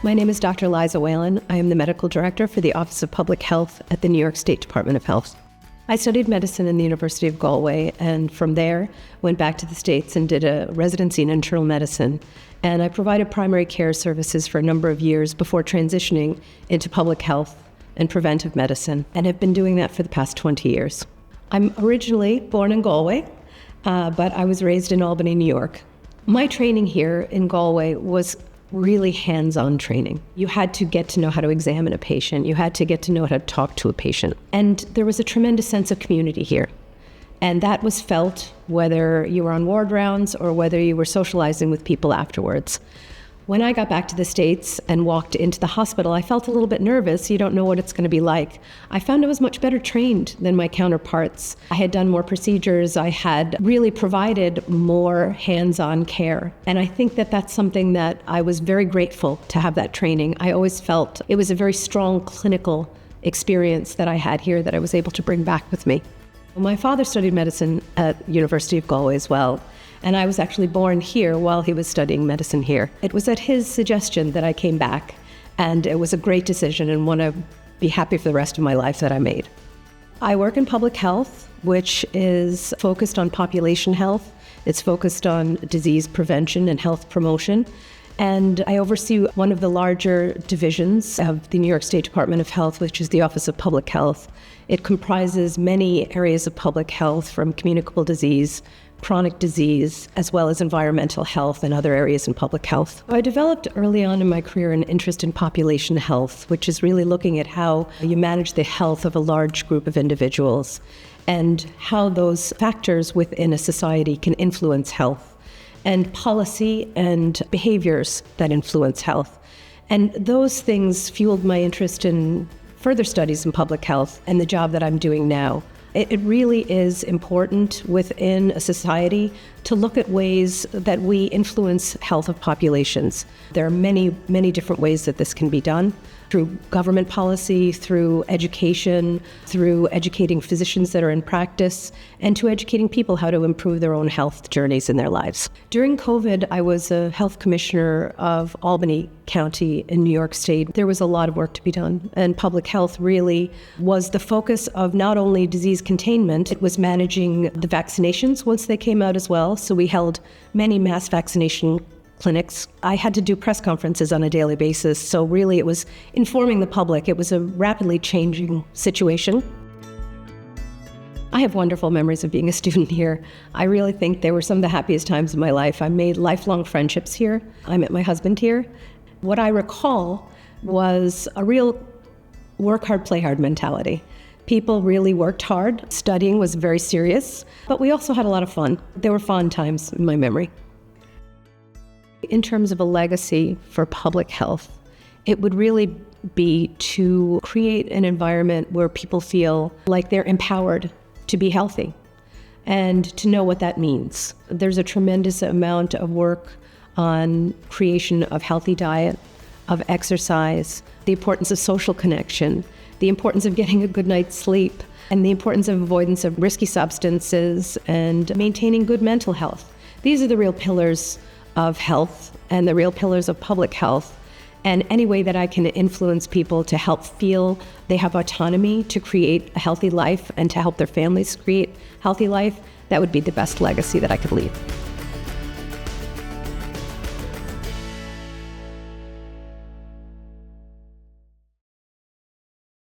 My name is Dr. Eliza Whalen. I am the Medical Director for the Office of Public Health at the New York State Department of Health. I studied medicine in the University of Galway, and from there went back to the States and did a residency in internal medicine. And I provided primary care services for a number of years before transitioning into public health and preventive medicine, and have been doing that for the past 20 years. I'm originally born in Galway, but I was raised in Albany, New York. My training here in Galway was really hands-on training. You had to get to know how to examine a patient. You had to get to know how to talk to a patient. And there was a tremendous sense of community here. And that was felt whether you were on ward rounds or whether you were socializing with people afterwards. When I got back to the States and walked into the hospital, I felt a little bit nervous. You don't know what it's going to be like. I found I was much better trained than my counterparts. I had done more procedures. I had really provided more hands-on care. And I think that that's something that I was very grateful to have that training. I always felt it was a very strong clinical experience that I had here that I was able to bring back with me. My father studied medicine at University of Galway as well. And I was actually born here while he was studying medicine here. It was at his suggestion that I came back, and it was a great decision and one I'd be happy for the rest of my life that I made. I work in public health, which is focused on population health. It's focused on disease prevention and health promotion. And I oversee one of the larger divisions of the New York State Department of Health, which is the Office of Public Health. It comprises many areas of public health, from communicable disease, chronic disease, as well as environmental health and other areas in public health. I developed early on in my career an interest in population health, which is really looking at how you manage the health of a large group of individuals and how those factors within a society can influence health, and policy and behaviors that influence health. And those things fueled my interest in further studies in public health and the job that I'm doing now. It really is important within a society to look at ways that we influence health of populations. There are many, many different ways that this can be done, through government policy, through education, through educating physicians that are in practice, and to educating people how to improve their own health journeys in their lives. During COVID, I was a health commissioner of Albany County in New York State. There was a lot of work to be done, and public health really was the focus of not only disease containment, it was managing the vaccinations once they came out as well. So we held many mass vaccination clinics. I had to do press conferences on a daily basis, so really it was informing the public. It was a rapidly changing situation. I have wonderful memories of being a student here. I really think they were some of the happiest times of my life. I made lifelong friendships here. I met my husband here. What I recall was a real work hard, play hard mentality. People really worked hard. Studying was very serious, but we also had a lot of fun. There were fond times in my memory. In terms of a legacy for public health, it would really be to create an environment where people feel like they're empowered to be healthy and to know what that means. There's a tremendous amount of work on creation of healthy diet, of exercise, the importance of social connection, the importance of getting a good night's sleep, and the importance of avoidance of risky substances and maintaining good mental health. These are the real pillars of health and the real pillars of public health, and any way that I can influence people to help feel they have autonomy to create a healthy life and to help their families create a healthy life, that would be the best legacy that I could leave.